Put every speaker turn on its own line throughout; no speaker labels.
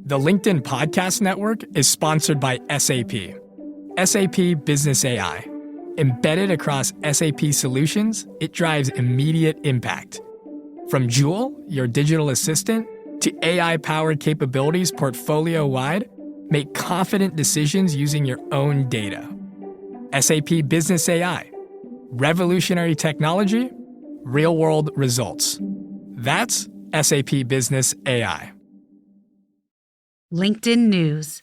The LinkedIn Podcast Network is sponsored by SAP. SAP Business AI. Embedded across SAP solutions, it drives immediate impact. From Joule, your digital assistant, to AI-powered capabilities portfolio-wide, make confident decisions using your own data. SAP Business AI. Revolutionary technology, real-world results. That's SAP Business AI.
LinkedIn News.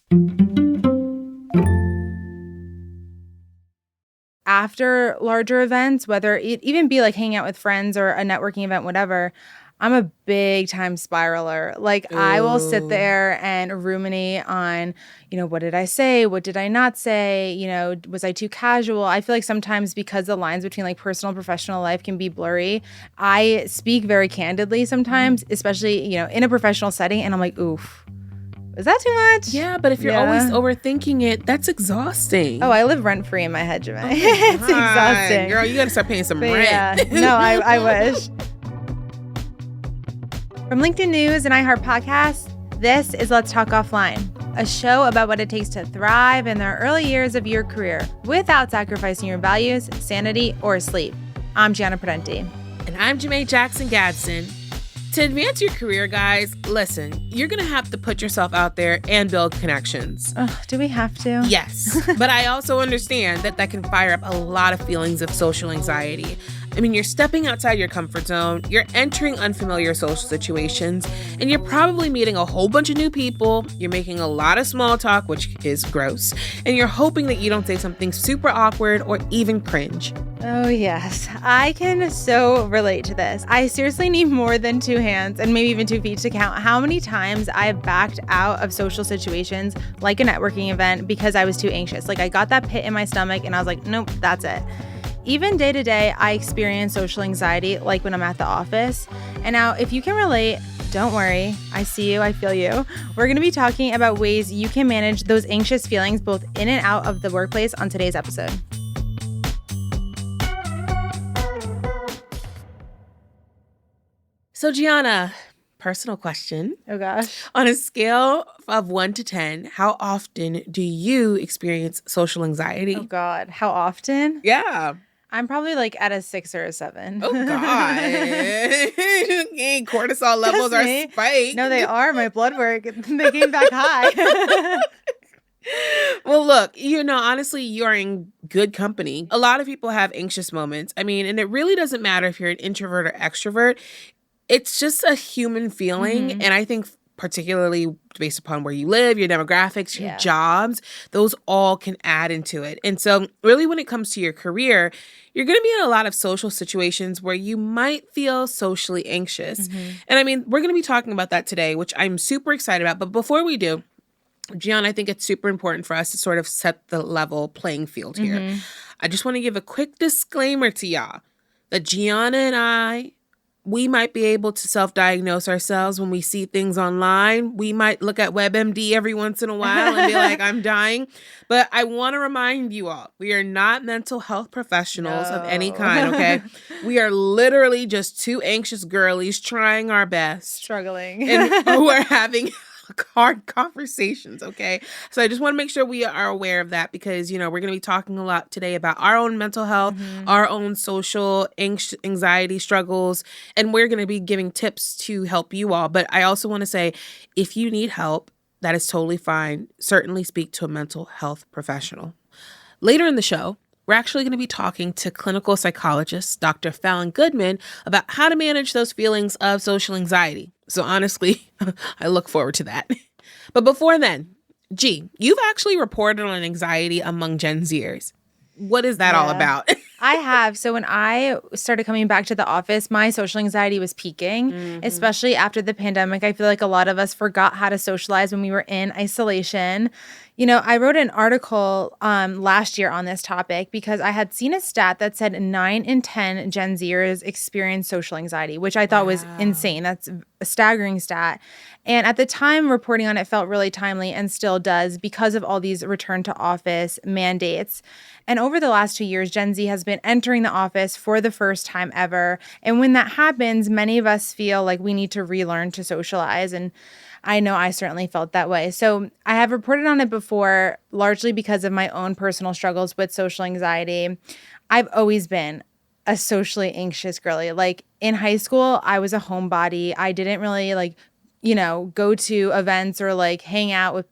After larger events, whether it even be like hanging out with friends or a networking event, whatever, I'm a big time spiraler. Like, I will sit there and ruminate on, what did I say? What did I not say? Was I too casual? I feel like sometimes because the lines between like personal and professional life can be blurry, I speak very candidly sometimes, especially, in a professional setting. And I'm like, oof. Is that too much?
Yeah, but if you're always overthinking it, that's exhausting.
Oh, I live rent-free in my head, Janae. It's exhausting.
Girl, you got to start paying some rent.
Yeah. No, I wish. From LinkedIn News and iHeart Podcasts, this is Let's Talk Offline, a show about what it takes to thrive in the early years of your career without sacrificing your values, sanity, or sleep. I'm Gianna Prudenti.
And I'm Janae Jackson-Gadsden. To advance your career, guys, listen, you're going to have to put yourself out there and build connections.
Do we have to?
Yes. But I also understand that can fire up a lot of feelings of social anxiety. I mean, you're stepping outside your comfort zone, you're entering unfamiliar social situations, and you're probably meeting a whole bunch of new people. You're making a lot of small talk, which is gross, and you're hoping that you don't say something super awkward or even cringe.
Oh, yes. I can so relate to this. I seriously need more than 2 hands and maybe even 2 feet to count how many times I've backed out of social situations like a networking event because I was too anxious. Like, I got that pit in my stomach and I was like, nope, that's it. Even day to day, I experience social anxiety, like when I'm at the office. And now, if you can relate, don't worry. I see you. I feel you. We're going to be talking about ways you can manage those anxious feelings both in and out of the workplace on today's episode.
So, Gianna, personal question.
Oh, gosh.
On a scale of 1 to 10, how often do you experience social anxiety?
Oh, God. How often?
Yeah.
I'm probably like at a 6 or a 7.
Oh, God. Cortisol levels are spiked.
No, they are. My blood work, they came back high.
Well, look, honestly, you're in good company. A lot of people have anxious moments. I mean, and it really doesn't matter if you're an introvert or extrovert. It's just a human feeling. Mm-hmm. And I think particularly based upon where you live, your demographics, your jobs, those all can add into it. And so really when it comes to your career, you're going to be in a lot of social situations where you might feel socially anxious. Mm-hmm. And I mean, we're going to be talking about that today, which I'm super excited about. But before we do, Gian, I think it's super important for us to sort of set the level playing field here. Mm-hmm. I just want to give a quick disclaimer to y'all that Gianna and we might be able to self-diagnose ourselves when we see things online. We might look at WebMD every once in a while and be like, I'm dying. But I want to remind you all, we are not mental health professionals of any kind, okay? We are literally just 2 anxious girlies trying our best.
Struggling.
And who are having hard conversations, okay? So I just want to make sure we are aware of that because, we're going to be talking a lot today about our own mental health, our own social anxiety struggles, and we're going to be giving tips to help you all. But I also want to say, if you need help, that is totally fine. Certainly speak to a mental health professional. Later in the show, we're actually going to be talking to clinical psychologist Dr. Fallon Goodman about how to manage those feelings of social anxiety. So honestly, I look forward to that. But before then, G, you've actually reported on anxiety among Gen Zers. What is that all about?
I have. So when I started coming back to the office, my social anxiety was peaking, especially after the pandemic. I feel like a lot of us forgot how to socialize when we were in isolation. I wrote an article last year on this topic because I had seen a stat that said 9 in 10 Gen Zers experience social anxiety, which I thought was insane. That's a staggering stat. And at the time, reporting on it felt really timely and still does because of all these return to office mandates. And over the last 2 years, Gen Z has been entering the office for the first time ever. And when that happens, many of us feel like we need to relearn to socialize. And I know I certainly felt that way. So I have reported on it before, largely because of my own personal struggles with social anxiety. I've always been a socially anxious girly. Like in high school, I was a homebody. I didn't really like, go to events or like hang out with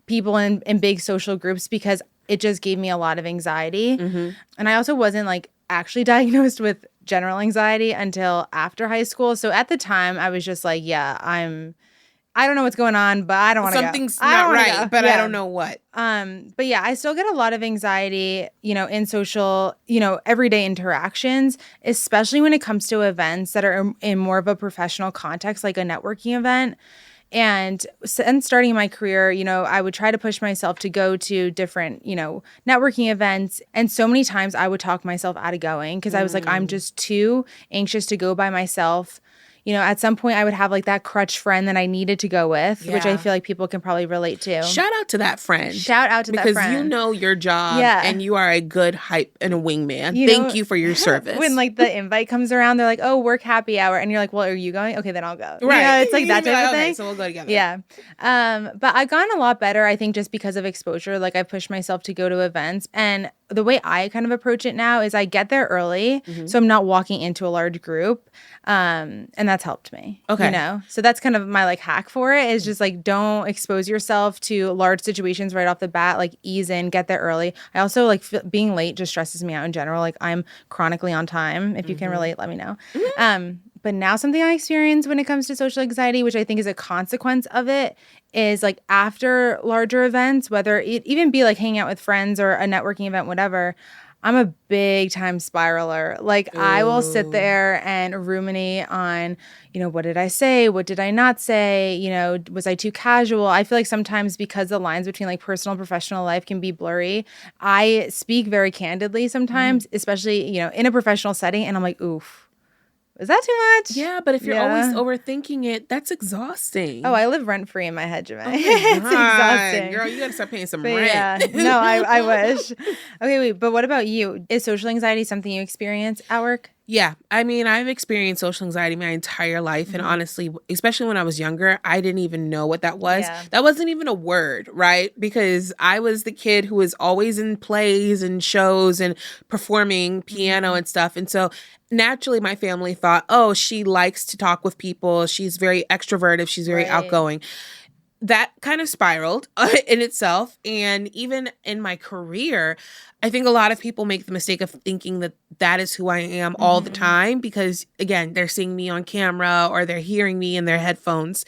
people in big social groups because it just gave me a lot of anxiety.
Mm-hmm.
And I also wasn't like actually diagnosed with general anxiety until after high school. So at the time I was just like, yeah, I don't know what's going on, but I don't want to go.
Something's not right, but
yeah.
I don't know what.
But yeah, I still get a lot of anxiety, in social, everyday interactions, especially when it comes to events that are in more of a professional context, like a networking event. And since starting my career, I would try to push myself to go to different, networking events. And so many times I would talk myself out of going because I was like, I'm just too anxious to go by myself. At some point I would have like that crutch friend that I needed to go with, which I feel like people can probably relate to.
Shout out to that friend.
Shout out to that friend.
Because you know your job and you are a good hype and a wingman. Thank you for your service.
When like the invite comes around, they're like, oh, work happy hour. And you're like, well, are you going? Okay, then I'll go.
Right.
It's like that type of thing.
Okay, so we'll go together.
Yeah. But I've gotten a lot better, I think, just because of exposure. Like I pushed myself to go to events. And the way I kind of approach it now is I get there early. So I'm not walking into a large group. And that's helped me.
Okay.
So that's kind of my like hack for it is just like don't expose yourself to large situations right off the bat. Like ease in, get there early. I also like being late just stresses me out in general. Like I'm chronically on time. If you can relate, let me know. But now something I experience when it comes to social anxiety, which I think is a consequence of it, is like after larger events, whether it even be like hanging out with friends or a networking event, whatever, I'm a big time spiraler. Like I will sit there and ruminate on, what did I say? What did I not say? Was I too casual? I feel like sometimes because the lines between like personal and professional life can be blurry, I speak very candidly sometimes, especially, in a professional setting. And I'm like, oof. Is that too much?
Yeah, but if you're always overthinking it, that's exhausting.
Oh, I live rent-free in my head, Jemima.
It's
exhausting.
Girl, you got to start paying some
But
rent.
yeah. No, I wish. Okay, wait, but what about you? Is social anxiety something you experience at work?
Yeah. I mean, I've experienced social anxiety my entire life. And honestly, especially when I was younger, I didn't even know what that was.
Yeah.
That wasn't even a word, right? Because I was the kid who was always in plays and shows and performing piano and stuff. And so naturally, my family thought, oh, she likes to talk with people. She's very extroverted. She's very outgoing. That kind of spiraled in itself. And even in my career, I think a lot of people make the mistake of thinking that that is who I am all the time because, again, they're seeing me on camera or they're hearing me in their headphones.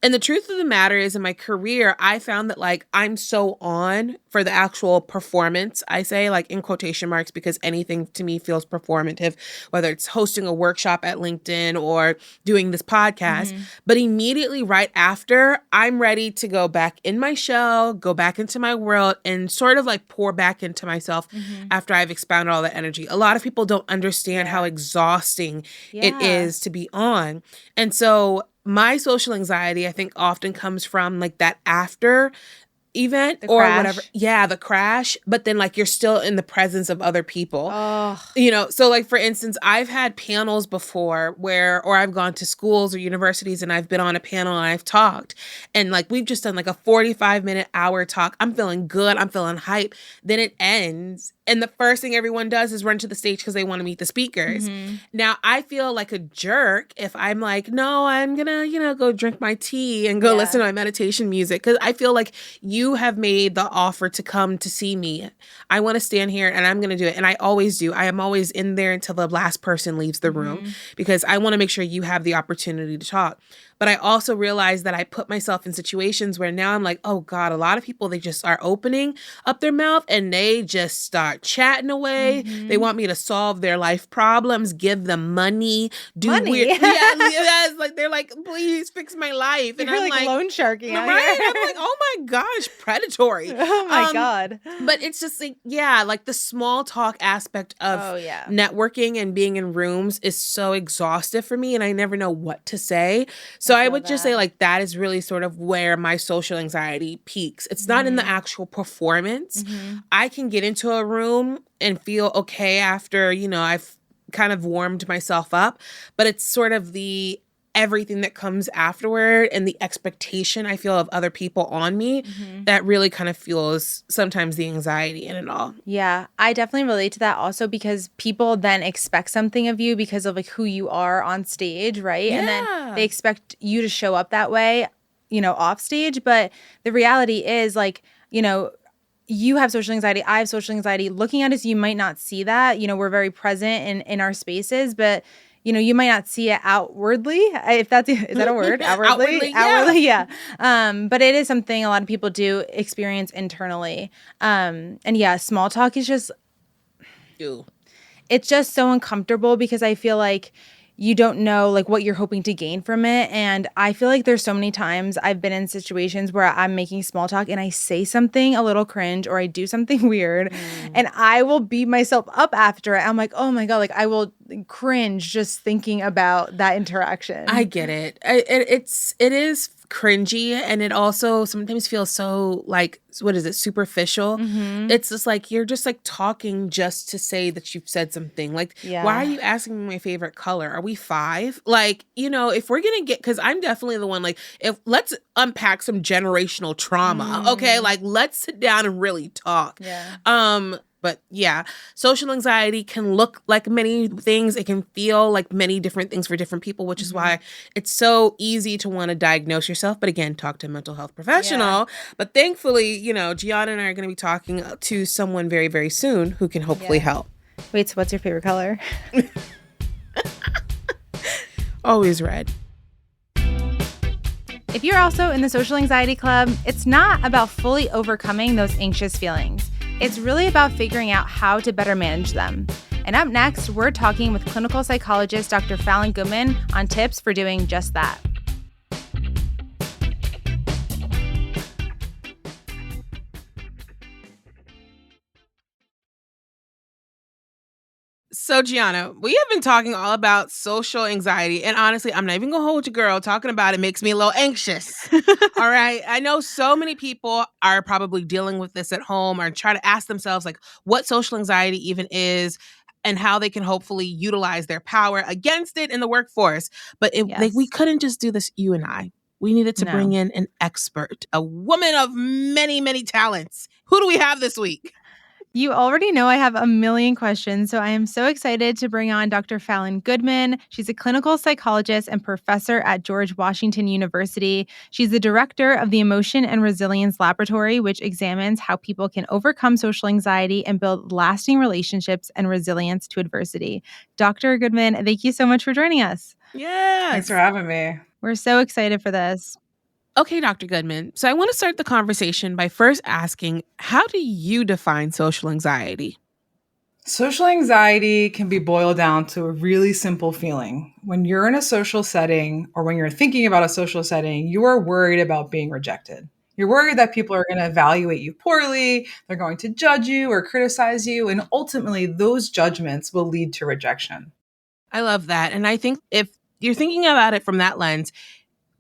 And the truth of the matter is in my career, I found that like I'm so on for the actual performance, I say like in quotation marks, because anything to me feels performative, whether it's hosting a workshop at LinkedIn or doing this podcast. But immediately right after, I'm ready to go back in my shell, go back into my world and sort of like pour back into myself after I've expounded all that energy. A lot of people don't understand how exhausting it is to be on. And so my social anxiety, I think, often comes from like that after event or whatever. Yeah, the crash. But then like you're still in the presence of other people. So like for instance, I've had panels before or I've gone to schools or universities and I've been on a panel and I've talked. And like we've just done like a 45-minute hour talk. I'm feeling good. I'm feeling hype. Then it ends. And the first thing everyone does is run to the stage because they want to meet the speakers. Now, I feel like a jerk if I'm like, no, I'm going to, go drink my tea and go listen to my meditation music. Because I feel like you have made the offer to come to see me. I want to stand here and I'm going to do it. And I always do. I am always in there until the last person leaves the room because I want to make sure you have the opportunity to talk. But I also realize that I put myself in situations where now I'm like, oh God, a lot of people, they just are opening up their mouth and they just start chatting away. They want me to solve their life problems, give them money, do weird. Yes, like they're like, please fix my life. And
You're
I'm
like loan sharking out
right?
here.
I'm like, oh my gosh, predatory.
Oh my God.
But it's just like, like the small talk aspect of networking and being in rooms is so exhaustive for me and I never know what to say. So I would just say like that is really sort of where my social anxiety peaks. It's not in the actual performance. I can get into a room and feel okay after, I've kind of warmed myself up, but it's sort of the everything that comes afterward and the expectation I feel of other people on me, that really kind of fuels sometimes the anxiety in it all.
Yeah, I definitely relate to that also because people then expect something of you because of like who you are on stage, right? And then they expect you to show up that way, off stage. But the reality is like, you have social anxiety, I have social anxiety. Looking at us, you might not see that. We're very present in our spaces, but you might not see it outwardly. If that's is that a word? Outwardly, yeah. But it is something a lot of people do experience internally. And yeah, small talk is just, it's just so uncomfortable because I feel like you don't know like what you're hoping to gain from it. And I feel like there's so many times I've been in situations where I'm making small talk and I say something a little cringe or I do something weird and I will beat myself up after it. I'm like, oh my God, like I will cringe just thinking about that interaction.
I get it. It is cringy, and it also sometimes feels so like, what is it, superficial. It's just like you're just like talking just to say that you've said something. Like, why are you asking me my favorite color? Are we 5? Like, if we're gonna get, because I'm definitely the one, like, if let's unpack some generational trauma, okay, like let's sit down and really talk. But yeah, social anxiety can look like many things. It can feel like many different things for different people, which is why it's so easy to want to diagnose yourself. But again, talk to a mental health professional. But thankfully, Gianna and I are going to be talking to someone very, very soon who can hopefully help.
Wait, so what's your favorite color?
Always red.
If you're also in the social anxiety club, it's not about fully overcoming those anxious feelings. It's really about figuring out how to better manage them. And up next, we're talking with clinical psychologist Dr. Fallon Goodman on tips for doing just that.
So, Gianna, we have been talking all about social anxiety. And honestly, I'm not even going to hold you, girl. Talking about it makes me a little anxious. All right. I know so many people are probably dealing with this at home or trying to ask themselves, like, what social anxiety even is and how they can hopefully utilize their power against it in the workforce. But we couldn't just do this, you and I. We needed to bring in an expert, a woman of many, many talents. Who do we have this week?
You already know I have a million questions, so I am so excited to bring on Dr. Fallon Goodman. She's a clinical psychologist and professor at George Washington University. She's the director of the Emotion and Resilience Laboratory, which examines how people can overcome social anxiety and build lasting relationships and resilience to adversity. Dr. Goodman, thank you so much for joining us.
Yes.
Thanks for having me.
We're so excited for this.
Okay, Dr. Goodman. So I want to start the conversation by first asking, how do you define social anxiety?
Social anxiety can be boiled down to a really simple feeling. When you're in a social setting or when you're thinking about a social setting, you are worried about being rejected. You're worried that people are going to evaluate you poorly, they're going to judge you or criticize you, and ultimately those judgments will lead to rejection.
I love that. And I think if you're thinking about it from that lens,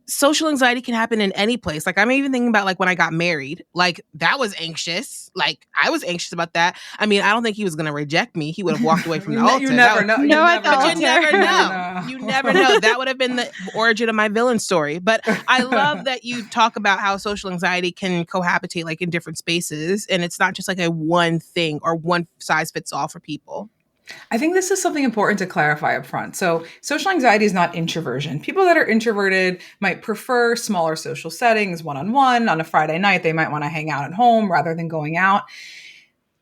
social anxiety can happen in any place. Like, I'm even thinking about, like, when I got married, like, that was anxious. Like, I was anxious about that. I mean, I don't think he was going to reject me. He would have walked away from the altar.
You never know.
You never know. You never know. That would have been the origin of my villain story. But I love that you talk about how social anxiety can cohabitate, like, in different spaces. And it's not just like a one thing or one size fits all for people.
I think this is something important to clarify up front. So social anxiety is not introversion. People that are introverted might prefer smaller social settings, one-on-one. On a Friday night, they might want to hang out at home rather than going out.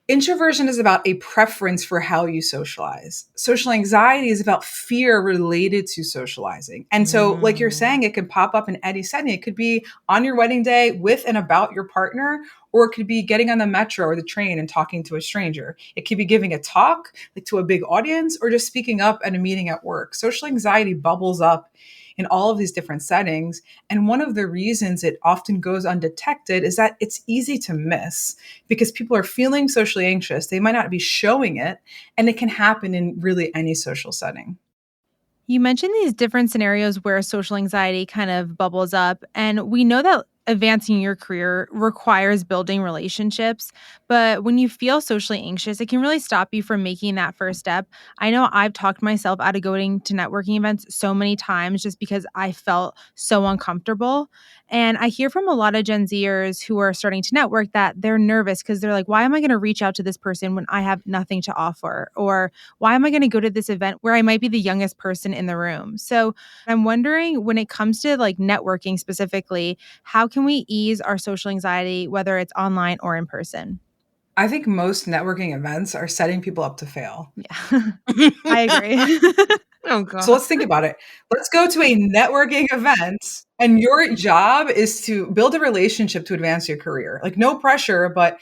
Introversion is about a preference for how you socialize. Social anxiety is about fear related to socializing. And so, like you're saying, it can pop up in any setting. It could be on your wedding day with and about your partner, or it could be getting on the metro or the train and talking to a stranger. It could be giving a talk, like, to a big audience, or just speaking up at a meeting at work. Social anxiety bubbles up in all of these different settings. And one of the reasons it often goes undetected is that it's easy to miss because people are feeling socially anxious. They might not be showing it, and it can happen in really any social setting.
You mentioned these different scenarios where social anxiety kind of bubbles up, and we know that advancing your career requires building relationships. But when you feel socially anxious, it can really stop you from making that first step. I know I've talked myself out of going to networking events so many times just because I felt so uncomfortable. And I hear from a lot of Gen Zers who are starting to network that they're nervous because they're like, why am I going to reach out to this person when I have nothing to offer? Or why am I going to go to this event where I might be the youngest person in the room? So I'm wondering, when it comes to like networking specifically, how can we ease our social anxiety, whether it's online or in person?
I think most networking events are setting people up to fail.
Yeah, I agree.
Oh
So
God.
let's think about it. Let's go to a networking event, and your job is to build a relationship to advance your career. Like, no pressure, but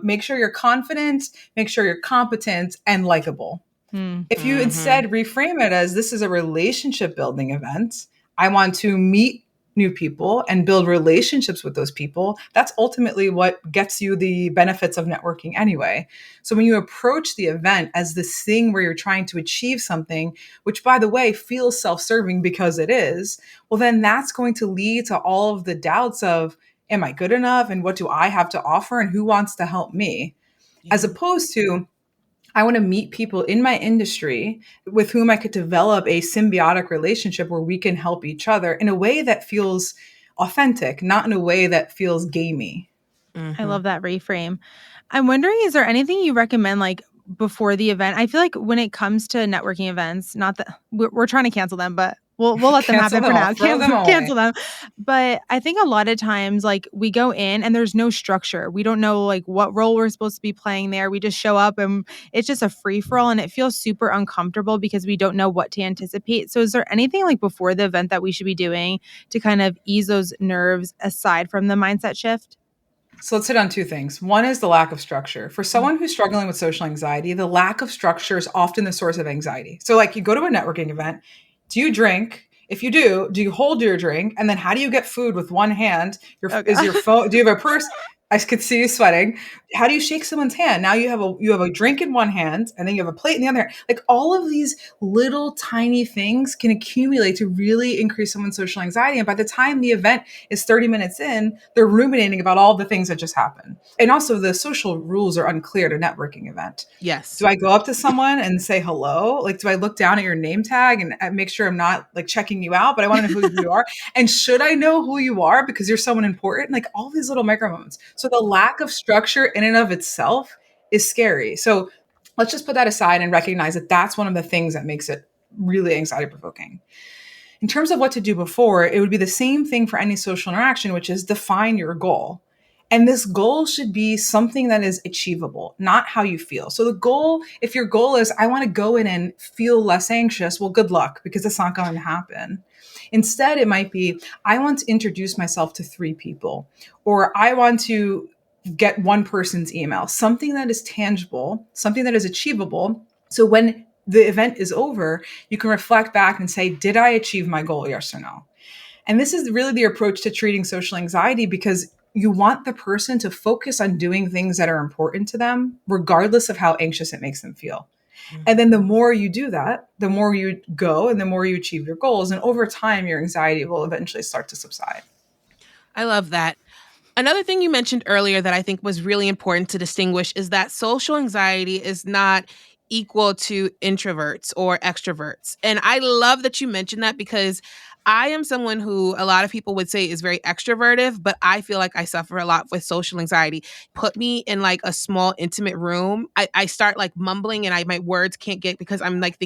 make sure you're confident, make sure you're competent and likable.
Hmm.
If you instead reframe it as, this is a relationship building event, I want to meet new people and build relationships with those people, that's ultimately what gets you the benefits of networking anyway. So when you approach the event as this thing where you're trying to achieve something, which by the way feels self-serving because it is, well, then that's going to lead to all of the doubts of, am I good enough? And what do I have to offer? And who wants to help me? As
Yeah.
opposed to, I want to meet people in my industry with whom I could develop a symbiotic relationship where we can help each other in a way that feels authentic, not in a way that feels gamey.
I love that reframe. I'm wondering, is there anything you recommend like before the event? I feel like when it comes to networking events, not that we're trying to cancel them, but we'll let them
Cancel
happen for
them all,
now.
throw them
Cancel
away.
them. But I think a lot of times like we go in and there's no structure. We don't know like what role we're supposed to be playing there. We just show up and it's just a free for all, and it feels super uncomfortable because we don't know what to anticipate. So is there anything like before the event that we should be doing to kind of ease those nerves aside from the mindset shift?
So let's hit on two things. One is the lack of structure. For someone who's struggling with social anxiety, the lack of structure is often the source of anxiety. So, like, you go to a networking event, do you drink? If you do you hold your drink? And then how do you get food with one hand?
Oh
Is
god.
your phone? Do you have a purse? I could see you sweating. How do you shake someone's hand? Now you have a drink in one hand, and then you have a plate in the other hand. Like, all of these little tiny things can accumulate to really increase someone's social anxiety. And by the time the event is 30 minutes in, they're ruminating about all the things that just happened. And also, the social rules are unclear at a networking event.
Yes.
Do I go up to someone and say hello? Like, do I look down at your name tag and make sure I'm not like checking you out, but I want to know who you are? And should I know who you are because you're someone important? Like, all these little micro moments. So the lack of structure in and of itself is scary. So let's just put that aside and recognize that that's one of the things that makes it really anxiety provoking. In terms of what to do before, it would be the same thing for any social interaction, which is define your goal. And this goal should be something that is achievable, not how you feel. So the goal, if your goal is, I want to go in and feel less anxious, well, good luck, because it's not going to happen. Instead, it might be, I want to introduce myself to 3 people, or I want to get one person's email, something that is tangible, something that is achievable. So when the event is over, you can reflect back and say, did I achieve my goal? Yes or no? And this is really the approach to treating social anxiety, because you want the person to focus on doing things that are important to them, regardless of how anxious it makes them feel. And then the more you do that, the more you go and the more you achieve your goals. And over time, your anxiety will eventually start to subside.
I love that. Another thing you mentioned earlier that I think was really important to distinguish is that social anxiety is not equal to introverts or extroverts. And I love that you mentioned that, because I am someone who a lot of people would say is very extroverted, but I feel like I suffer a lot with social anxiety. Put me in like a small intimate room, I start like mumbling, and my words can't get, because I'm like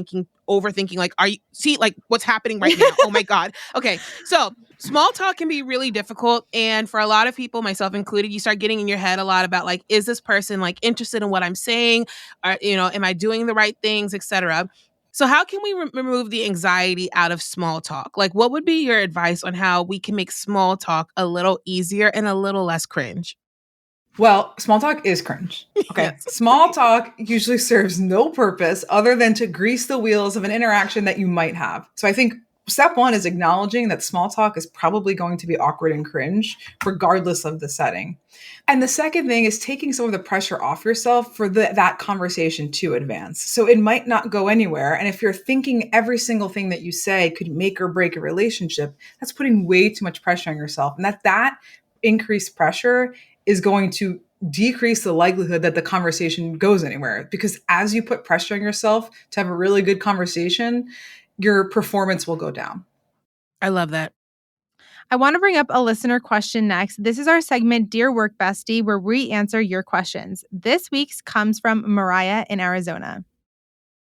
overthinking, like, are you see like what's happening right now? Oh my God. Okay. So small talk can be really difficult. And for a lot of people, myself included, you start getting in your head a lot about like, is this person like interested in what I'm saying? Or, am I doing the right things, etc. So how can we remove the anxiety out of small talk? Like, what would be your advice on how we can make small talk a little easier and a little less cringe?
Well, small talk is cringe. Okay.
Yes.
Small talk usually serves no purpose other than to grease the wheels of an interaction that you might have. So I think step one is acknowledging that small talk is probably going to be awkward and cringe, regardless of the setting. And the second thing is taking some of the pressure off yourself for that conversation to advance. So it might not go anywhere. And if you're thinking every single thing that you say could make or break a relationship, that's putting way too much pressure on yourself. And that increased pressure is going to decrease the likelihood that the conversation goes anywhere. Because as you put pressure on yourself to have a really good conversation, your performance will go down.
I love that.
I want to bring up a listener question next. This is our segment, Dear Work Bestie, where we answer your questions. This week's comes from Mariah in Arizona.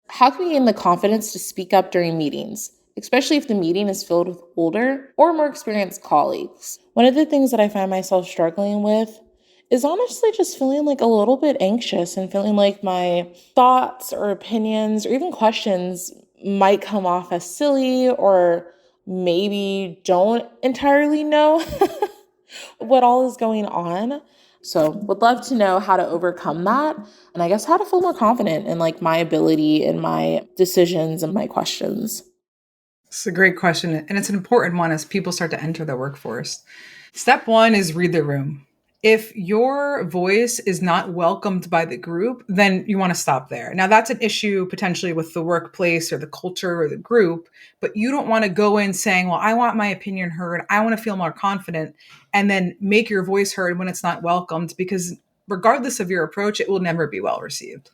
How can we gain the confidence to speak up during meetings, especially if the meeting is filled with older or more experienced colleagues? One of the things that I find myself struggling with is honestly just feeling like a little bit anxious and feeling like my thoughts or opinions or even questions might come off as silly or maybe don't entirely know what all is going on. So would love to know how to overcome that. And I guess how to feel more confident in like my ability and my decisions and my questions.
It's a great question. And it's an important one as people start to enter the workforce. Step one is read the room. If your voice is not welcomed by the group, then you want to stop there. Now, that's an issue potentially with the workplace or the culture or the group, but you don't want to go in saying, well, I want my opinion heard. I want to feel more confident, and then make your voice heard when it's not welcomed, because regardless of your approach, it will never be well received.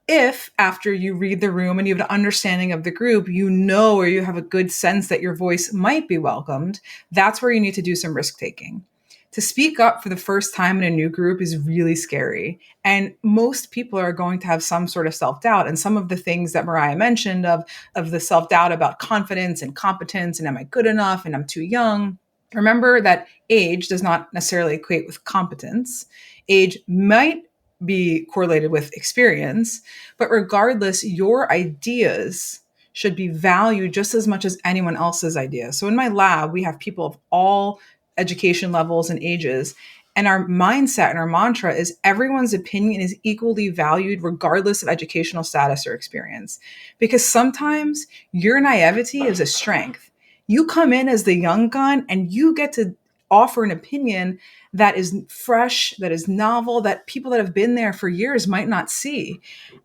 If after you read the room and you have an understanding of the group, you know, or you have a good sense that your voice might be welcomed, that's where you need to do some risk taking. To speak up for the first time in a new group is really scary. And most people are going to have some sort of self-doubt. And some of the things that Mariah mentioned of the self-doubt about confidence and competence and am I good enough and I'm too young. Remember that age does not necessarily equate with competence. Age might be correlated with experience, but regardless, your ideas should be valued just as much as anyone else's ideas. So in my lab, we have people of all education levels and ages. And our mindset and our mantra is everyone's opinion is equally valued regardless of educational status or experience. Because sometimes your naivety is a strength. You come in as the young gun and you get to offer an opinion that is fresh, that is novel, that people that have been there for years might not see.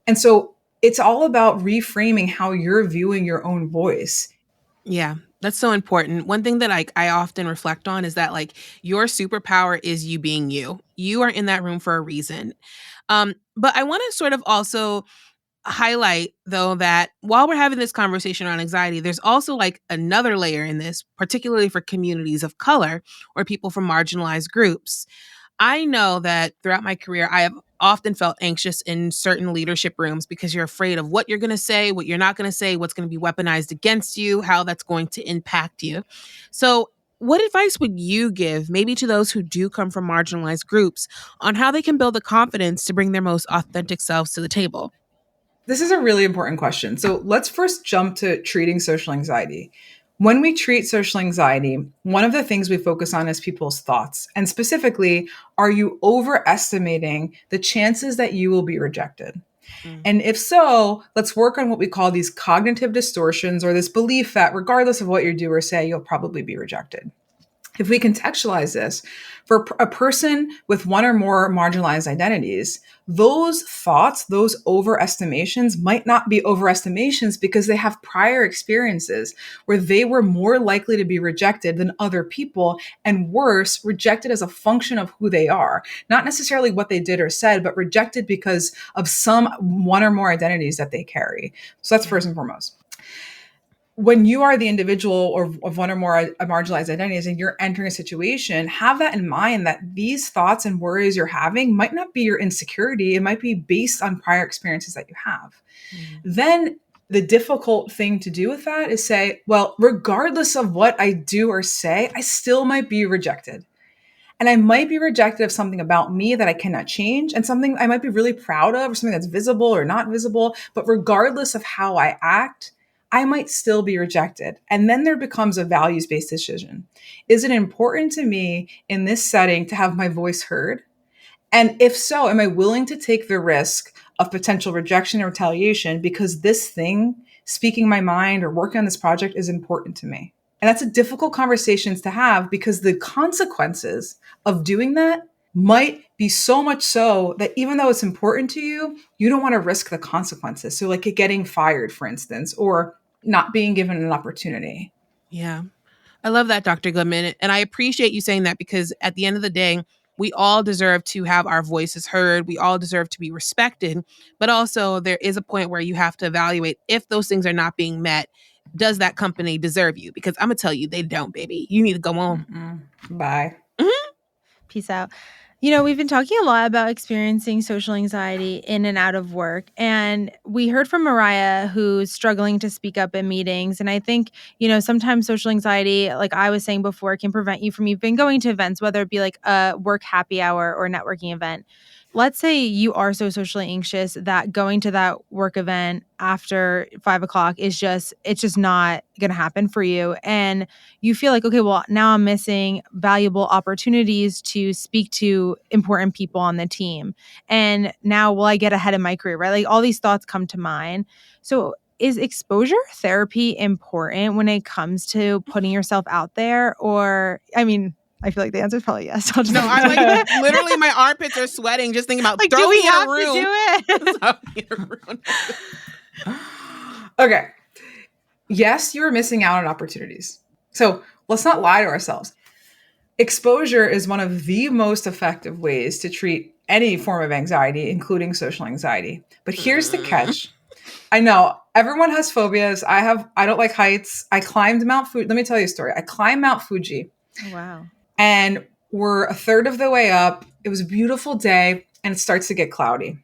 And so it's all about reframing how you're viewing your own voice.
Yeah, that's so important. One thing that I often reflect on is that like your superpower is you being you. You are in that room for a reason. But I want to sort of also highlight though that while we're having this conversation around anxiety, there's also like another layer in this, particularly for communities of color or people from marginalized groups. I know that throughout my career, I have often felt anxious in certain leadership rooms because you're afraid of what you're going to say, what you're not going to say, what's going to be weaponized against you, how that's going to impact you. So, what advice would you give, maybe to those who do come from marginalized groups, on how they can build the confidence to bring their most authentic selves to the table?
This is a really important question. So let's first jump to treating social anxiety. When we treat social anxiety, one of the things we focus on is people's thoughts. And specifically, are you overestimating the chances that you will be rejected? And if so, let's work on what we call these cognitive distortions, or this belief that regardless of what you do or say, you'll probably be rejected. If we contextualize this, for a person with one or more marginalized identities, those thoughts, those overestimations might not be overestimations because they have prior experiences where they were more likely to be rejected than other people, and worse, rejected as a function of who they are. Not necessarily what they did or said, but rejected because of some one or more identities that they carry. So that's first and foremost. When you are the individual or of one or more marginalized identities and you're entering a situation, have that in mind that these thoughts and worries you're having might not be your insecurity. It might be based on prior experiences that you have. Then the difficult thing to do with that is say, well, regardless of what I do or say, I still might be rejected. And I might be rejected of something about me that I cannot change, and something I might be really proud of, or something that's visible or not visible. But regardless of how I act, I might still be rejected. And then there becomes a values-based decision. Is it important to me in this setting to have my voice heard? And if so, am I willing to take the risk of potential rejection or retaliation because this thing, speaking my mind or working on this project, is important to me? And that's a difficult conversation to have because the consequences of doing that might be so much so that even though it's important to you, you don't want to risk the consequences. So like it getting fired, for instance, or not being given an opportunity.
Yeah. I love that, Dr. Goodman. And I appreciate you saying that because at the end of the day, we all deserve to have our voices heard. We all deserve to be respected. But also, there is a point where you have to evaluate if those things are not being met. Does that company deserve you? Because I'm going to tell you, they don't, baby. You need to go on.
Bye.
Peace out. You know, we've been talking a lot about experiencing social anxiety in and out of work. And we heard from Mariah, who's struggling to speak up in meetings. And I think, you know, sometimes social anxiety, like I was saying before, can prevent you from even going to events, whether it be like a work happy hour or networking event. Let's say you are so socially anxious that going to that work event after 5 o'clock is it's just not going to happen for you. And you feel like, okay, well, now I'm missing valuable opportunities to speak to important people on the team. And now will I get ahead in my career, right? Like all these thoughts come to mind. So is exposure therapy important when it comes to putting yourself out there? Or, I mean, I feel like the answer is probably yes. I'll just
No, I'm like, literally my armpits are sweating just thinking about
like,
throw
do we
me in
have
a room.
to do it?
Throw me in a room.
Okay. Yes, you are missing out on opportunities. So let's not lie to ourselves. Exposure is one of the most effective ways to treat any form of anxiety, including social anxiety. But here's the catch. I know everyone has phobias. I don't like heights. I climbed Mount Fuji. Let me tell you a story. I climbed Mount Fuji.
Oh, wow.
And we're a third of the way up. It was a beautiful day and it starts to get cloudy.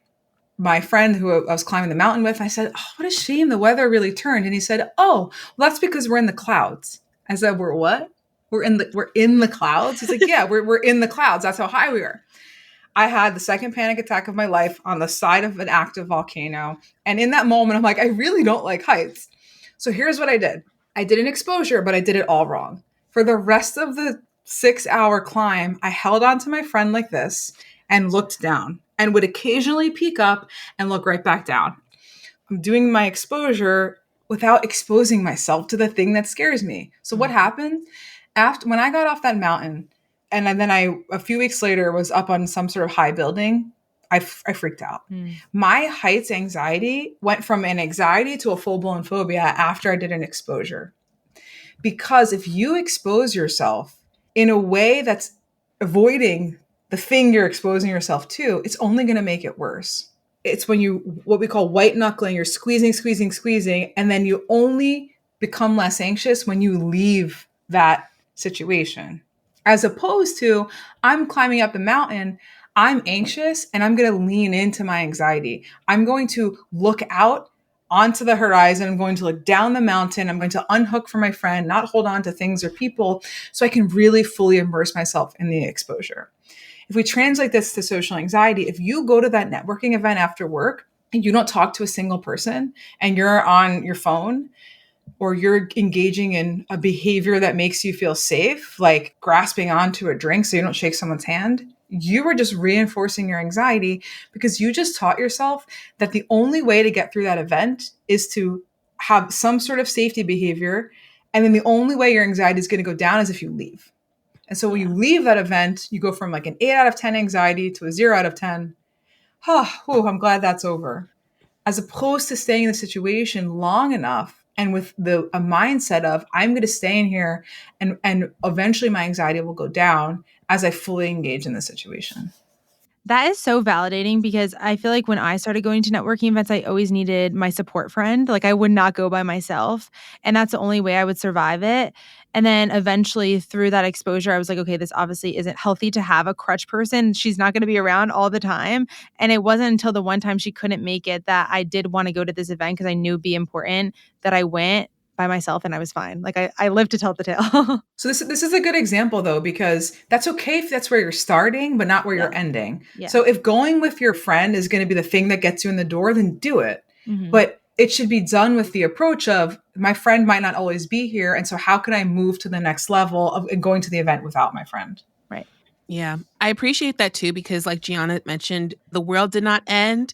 My friend who I was climbing the mountain with, I said, "Oh, what a shame the weather really turned." And he said, "Oh, well, that's because we're in the clouds." I said, "We're what? We're in the clouds?" He's like, "Yeah, we're in the clouds. That's how high we are." I had the second panic attack of my life on the side of an active volcano. And in that moment, I'm like, I really don't like heights. So here's what I did. I did an exposure, but I did it all wrong. For the rest of the 6-hour climb, I held on to my friend like this and looked down and would occasionally peek up and look right back down. I'm doing my exposure without exposing myself to the thing that scares me. So what happened? When I got off that mountain, and then a few weeks later was up on some sort of high building, I freaked out. My heights anxiety went from an anxiety to a full-blown phobia after I did an exposure. Because if you expose yourself in a way that's avoiding the thing you're exposing yourself to, it's only going to make it worse. It's when what we call white knuckling, you're squeezing, and then you only become less anxious when you leave that situation. As opposed to, I'm climbing up the mountain, I'm anxious, and I'm going to lean into my anxiety. I'm going to look out onto the horizon. I'm going to look down the mountain. I'm going to unhook from my friend, not hold on to things or people, so I can really fully immerse myself in the exposure. If we translate this to social anxiety, if you go to that networking event after work and you don't talk to a single person and you're on your phone, or you're engaging in a behavior that makes you feel safe, like grasping onto a drink so you don't shake someone's hand, you were just reinforcing your anxiety because you just taught yourself that the only way to get through that event is to have some sort of safety behavior. And then the only way your anxiety is going to go down is if you leave. And so when you leave that event, you go from like an 8 out of 10 anxiety to a 0 out of 10. I'm glad that's over. As opposed to staying in the situation long enough and with a mindset of, I'm going to stay in here and eventually my anxiety will go down as I fully engage in the situation.
That is so validating because I feel like when I started going to networking events, I always needed my support friend. Like I would not go by myself. And that's the only way I would survive it. And then eventually through that exposure, I was like, okay, this obviously isn't healthy to have a crutch person. She's not going to be around all the time. And it wasn't until the one time she couldn't make it that I did want to go to this event because I knew it'd be important that I went by myself and I was fine. Like I lived to tell the tale.
So this is a good example though, because that's okay if that's where you're starting, but not where you're ending.
Yeah.
So if going with your friend is going to be the thing that gets you in the door, then do it.
Mm-hmm.
But it should be done with the approach of, my friend might not always be here. And so how can I move to the next level of going to the event without my friend?
Right.
Yeah, I appreciate that too, because like Gianna mentioned, the world did not end.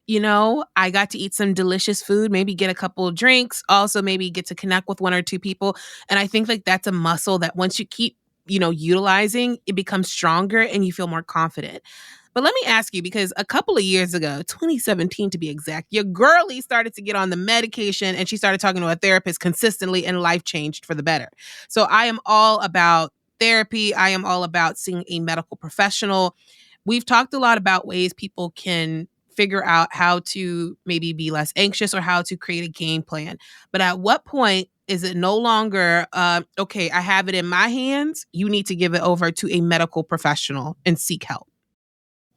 You know, I got to eat some delicious food, maybe get a couple of drinks, also maybe get to connect with one or two people. And I think like that's a muscle that once you keep, utilizing, it becomes stronger and you feel more confident. But let me ask you, because a couple of years ago, 2017 to be exact, your girlie started to get on the medication and she started talking to a therapist consistently and life changed for the better. So I am all about therapy. I am all about seeing a medical professional. We've talked a lot about ways people can figure out how to maybe be less anxious or how to create a game plan. But at what point is it no longer, okay, I have it in my hands, you need to give it over to a medical professional and seek help?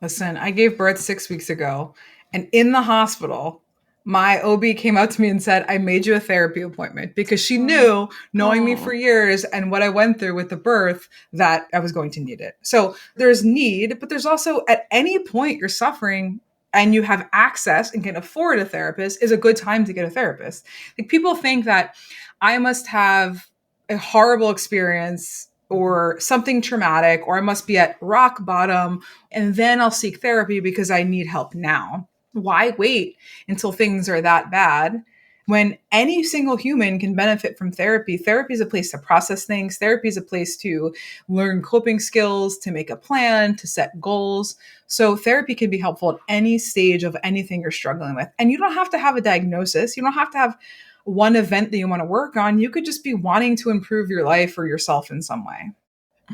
Listen, I gave birth 6 weeks ago, and in the hospital, my OB came up to me and said, I made you a therapy appointment because she knew, knowing me for years and what I went through with the birth, that I was going to need it. So there's need, but there's also at any point you're suffering and you have access and can afford a therapist is a good time to get a therapist. Like people think that I must have a horrible experience or something traumatic, or I must be at rock bottom and then I'll seek therapy because I need help now. Why wait until things are that bad when any single human can benefit from therapy? Therapy is a place to process things. Therapy is a place to learn coping skills, to make a plan, to set goals. So therapy can be helpful at any stage of anything you're struggling with. And you don't have to have a diagnosis. You don't have to have one event that you want to work on. You could just be wanting to improve your life or yourself in some way.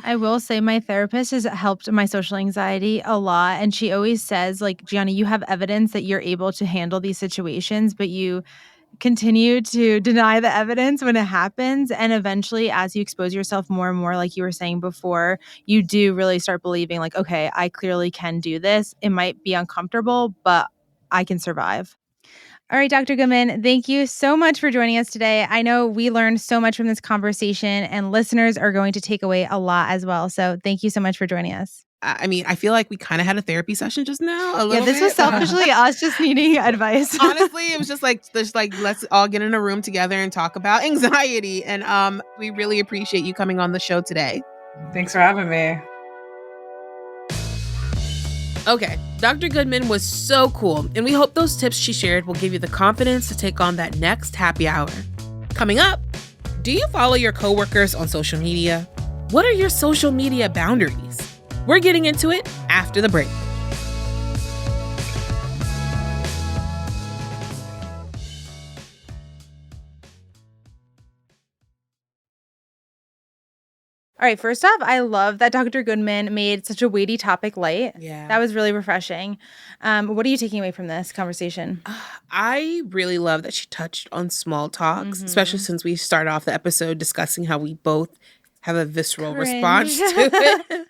I will say my therapist has helped my social anxiety a lot. And she always says, like, Gianna, you have evidence that you're able to handle these situations, but you continue to deny the evidence when it happens. And eventually, as you expose yourself more and more, like you were saying before, you do really start believing, like, okay, I clearly can do this. It might be uncomfortable, but I can survive. All right, Dr. Goodman, thank you so much for joining us today. I know we learned so much from this conversation, and listeners are going to take away a lot as well. So thank you so much for joining us.
I mean, I feel like we kind of had a therapy session just now.
Yeah, this was selfishly us just needing advice.
Honestly, it was just like let's all get in a room together and talk about anxiety. And we really appreciate you coming on the show today.
Thanks for having me.
Okay, Dr. Goodman was so cool, and we hope those tips she shared will give you the confidence to take on that next happy hour. Coming up, do you follow your coworkers on social media? What are your social media boundaries? We're getting into it after the break.
All right, first off, I love that Dr. Goodman made such a weighty topic light.
Yeah.
That was really refreshing. What are you taking away from this conversation?
I really love that she touched on small talks, especially since we started off the episode discussing how we both have a visceral response to it.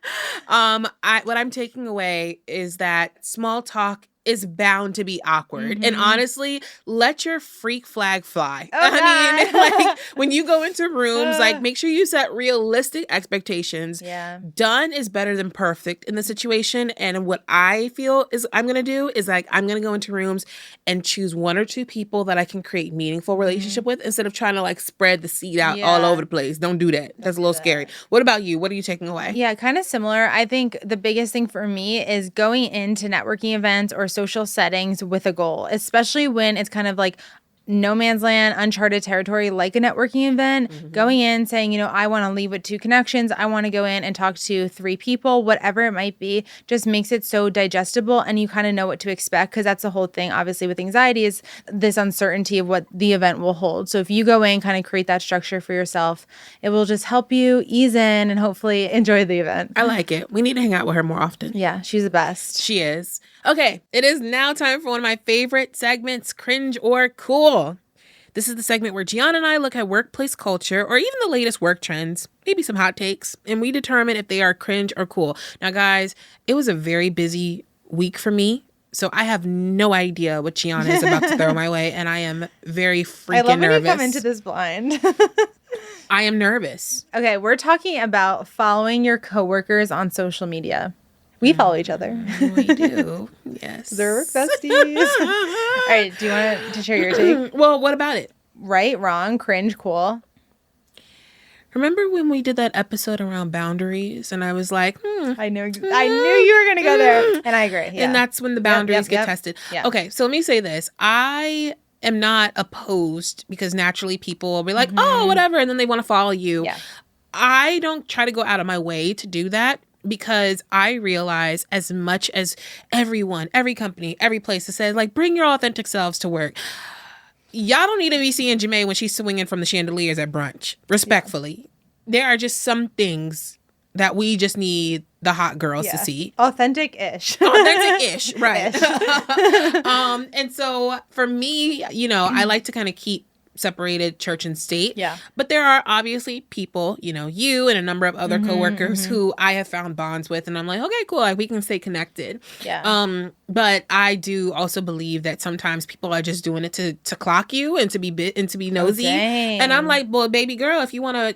What I'm taking away is that small talk is bound to be awkward. And honestly, let your freak flag fly.
Oh,
I mean, like when you go into rooms, like make sure you set realistic expectations.
Yeah.
Done is better than perfect in the situation. And what I feel is I'm going to do is like, I'm going to go into rooms and choose one or two people that I can create meaningful relationship with instead of trying to like spread the seed out all over the place. Don't do that. That's a little scary. What about you? What are you taking away?
Yeah, kind of similar. I think the biggest thing for me is going into networking events or social settings with a goal, especially when it's kind of like no man's land, uncharted territory, like a networking event. Going in saying, you know, I want to leave with 2 connections. I want to go in and talk to 3 people, whatever it might be, just makes it so digestible and you kind of know what to expect, because that's the whole thing, obviously, with anxiety is this uncertainty of what the event will hold. So if you go in, kind of create that structure for yourself, it will just help you ease in and hopefully enjoy the event.
I like it. We need to hang out with her more often.
Yeah, she's the best.
She is. Okay, it is now time for one of my favorite segments, Cringe or Cool. This is the segment where Gianna and I look at workplace culture or even the latest work trends, maybe some hot takes, and we determine if they are cringe or cool. Now, guys, it was a very busy week for me, so I have no idea what Gianna is about to throw my way, and I am very freaking nervous.
I love when you come into this blind.
I am nervous.
Okay, we're talking about following your coworkers on social media. We follow each other.
We do. Yes.
They're work besties. All right, do you want to share your take?
Well, what about it?
Right, wrong, cringe, cool.
Remember when we did that episode around boundaries and I was like,
I knew you were going to go there. And I agree. Yeah.
And that's when the boundaries get tested.
Yeah.
Okay, so let me say this. I am not opposed because naturally people will be like, oh, whatever. And then they want to follow you.
Yeah.
I don't try to go out of my way to do that. because I realize as much as everyone, every company, every place that says like, bring your authentic selves to work. Y'all don't need to be seeing Jamae when she's swinging from the chandeliers at brunch. Respectfully. Yeah. There are just some things that we just need the hot girls to see.
Authentic-ish.
Authentic-ish, right. And so for me, I like to kind of keep separated church and state.
Yeah.
But there are obviously people, you and a number of other coworkers who I have found bonds with, and I'm like, okay, cool, like we can stay connected.
Yeah.
But I do also believe that sometimes people are just doing it to clock you and to be nosy. And I'm like, well, baby girl, if you want to,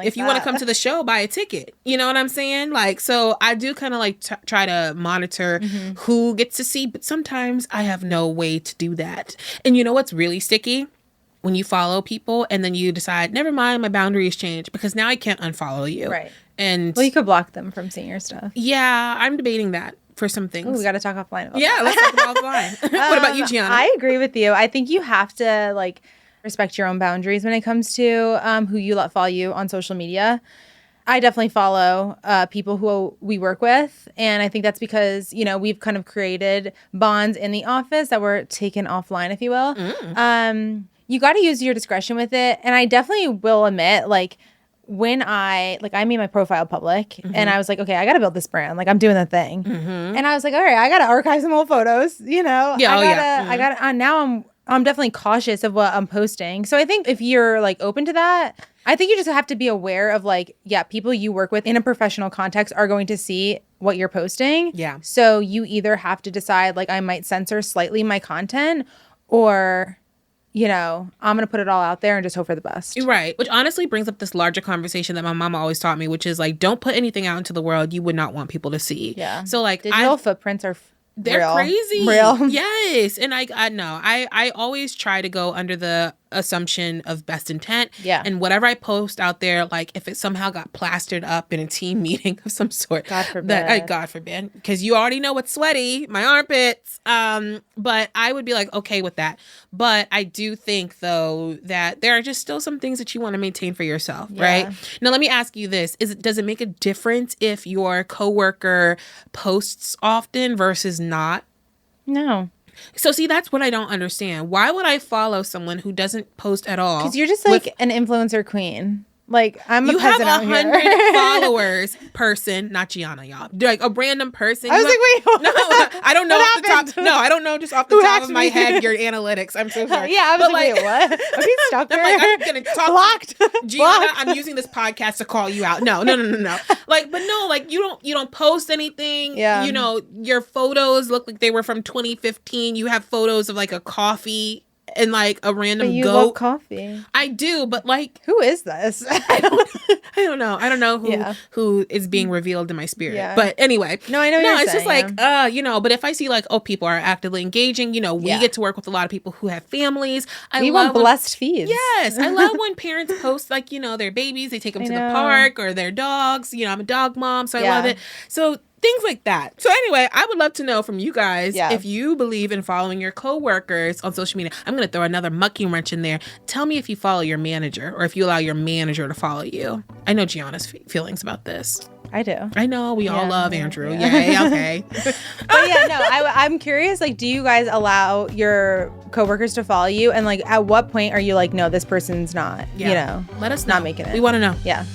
if you want to come to the show, buy a ticket. You know what I'm saying? Like, so I do kind of like try to monitor who gets to see, but sometimes I have no way to do that. And you know what's really sticky? When you follow people and then you decide, never mind, my boundaries change because now I can't unfollow you.
Right.
And
well, you could block them from seeing your stuff.
Yeah, I'm debating that for some things.
Ooh, we got to talk offline about
that. Let's talk about offline. What about you, Gianna?
I agree with you. I think you have to like respect your own boundaries when it comes to who you let follow you on social media. I definitely follow people who we work with. And I think that's because, we've kind of created bonds in the office that were taken offline, if you will. You got to use your discretion with it. And I definitely will admit, like, when I made my profile public and I was like, okay, I got to build this brand. Like, I'm doing the thing. And I was like, all right, I got to archive some old photos, Yeah, I got to, now I'm definitely cautious of what I'm posting. So I think if you're like open to that, I think you just have to be aware of like, yeah, people you work with in a professional context are going to see what you're posting.
Yeah.
So you either have to decide like I might censor slightly my content or I'm going to put it all out there and just hope for the best.
Right. Which honestly brings up this larger conversation that my mama always taught me, which is like, don't put anything out into the world you would not want people to see.
Yeah.
So like
digital footprints are
they're crazy.
Real.
Yes. And I know. I always try to go under the assumption of best intent.
Yeah.
And whatever I post out there, like if it somehow got plastered up in a team meeting of some sort.
God forbid.
God forbid. Because you already know what's sweaty, my armpits. But I would be like, okay with that. But I do think though that there are just still some things that you want to maintain for yourself, right? Now let me ask you this. Does it make a difference if your coworker posts often versus not?
No.
So see, that's what I don't understand. Why would I follow someone who doesn't post at all?
Because you're just like an influencer queen. Like I'm a peasant out here.
You have 100 followers person, not Gianna, y'all. Like a random person.
I was like, wait,
no, I don't know off the top. No, I don't know just off the top of my head your analytics. I'm so sorry.
Yeah, I was like, wait, what? Okay, stalker.
I'm gonna talk.
Blocked.
Gianna, I'm using this podcast to call you out. No. Like, but no, like you don't post anything.
Yeah.
Your photos look like they were from 2015. You have photos of like a coffee and like a random
but you
goat.
love coffee.
I do, but like,
who is this?
I don't know. I don't know who is being revealed in my spirit.
Yeah.
But anyway,
no, I know. What you're
it's
saying,
just like, but if I see like, people are actively engaging. We get to work with a lot of people who have families.
We want blessed feeds.
Yes, I love when parents post like their babies. They take them to the park or their dogs. I'm a dog mom, so I love it. So. Things like that. So anyway, I would love to know from you guys if you believe in following your coworkers on social media. I'm going to throw another mucky wrench in there. Tell me if you follow your manager or if you allow your manager to follow you. I know Gianna's feelings about this.
I do.
I know. We all love Andrew. Yay. Okay.
But I'm curious, like, do you guys allow your coworkers to follow you? And like, at what point are you like, no, this person's not,
let us know.
Not making it.
We want to know.
Yeah.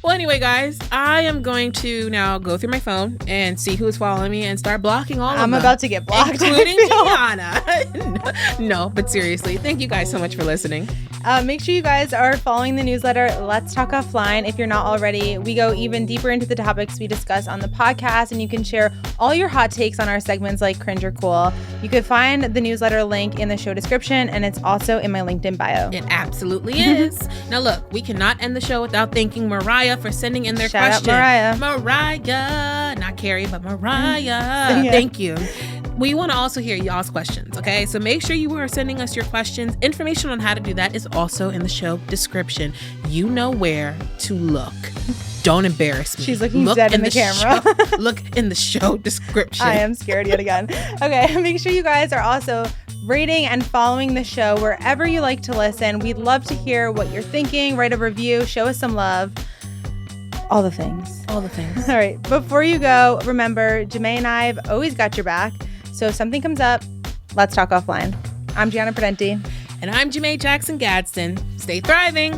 Well, anyway, guys, I am going to now go through my phone and see who is following me and start blocking all of them.
I'm about to get blocked.
Including Gianna. No, but seriously, thank you guys so much for listening.
Make sure you guys are following the newsletter, Let's Talk Offline. If you're not already, we go even deeper into the topics we discuss on the podcast, and you can share all your hot takes on our segments like Cringe or Cool. You can find the newsletter link in the show description, and it's also in my LinkedIn bio.
It absolutely is. Now, look, we cannot end the show without thanking Mariah for sending in their question.
Shout out
Mariah. Not Carrie, but Mariah. Thank you. We want to also hear y'all's questions, okay? So make sure you are sending us your questions. Information on how to do that is also in the show description. You know where to look. Don't embarrass me.
She's looking dead in the camera.
Look in the show description.
I am scared yet again. Okay, make sure you guys are also rating and following the show wherever you like to listen. We'd love to hear what you're thinking. Write a review. Show us some love. All the things.
All the things.
All right. Before you go, remember, Jamae and I have always got your back. So if something comes up, let's talk offline. I'm Gianna Prudenti.
And I'm Jamae Jackson Gadsden. Stay thriving.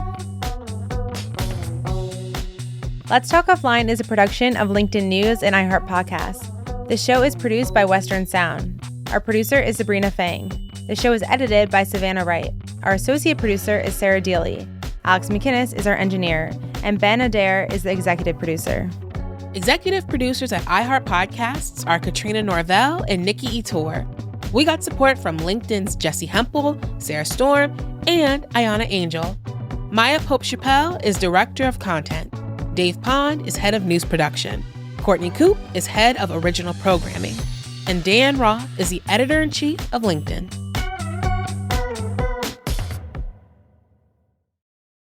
Let's Talk Offline is a production of LinkedIn News and iHeart Podcasts. The show is produced by Western Sound. Our producer is Sabrina Fang. The show is edited by Savannah Wright. Our associate producer is Sarah Deely. Alex McInnes is our engineer. And Ben Adair is the executive producer.
Executive producers at iHeart Podcasts are Katrina Norvell and Nikki Ettore. We got support from LinkedIn's Jesse Hempel, Sarah Storm, and Ayana Angel. Maya Pope-Chappelle is Director of Content. Dave Pond is Head of News Production. Courtney Coop is Head of Original Programming. And Dan Roth is the Editor-in-Chief of LinkedIn.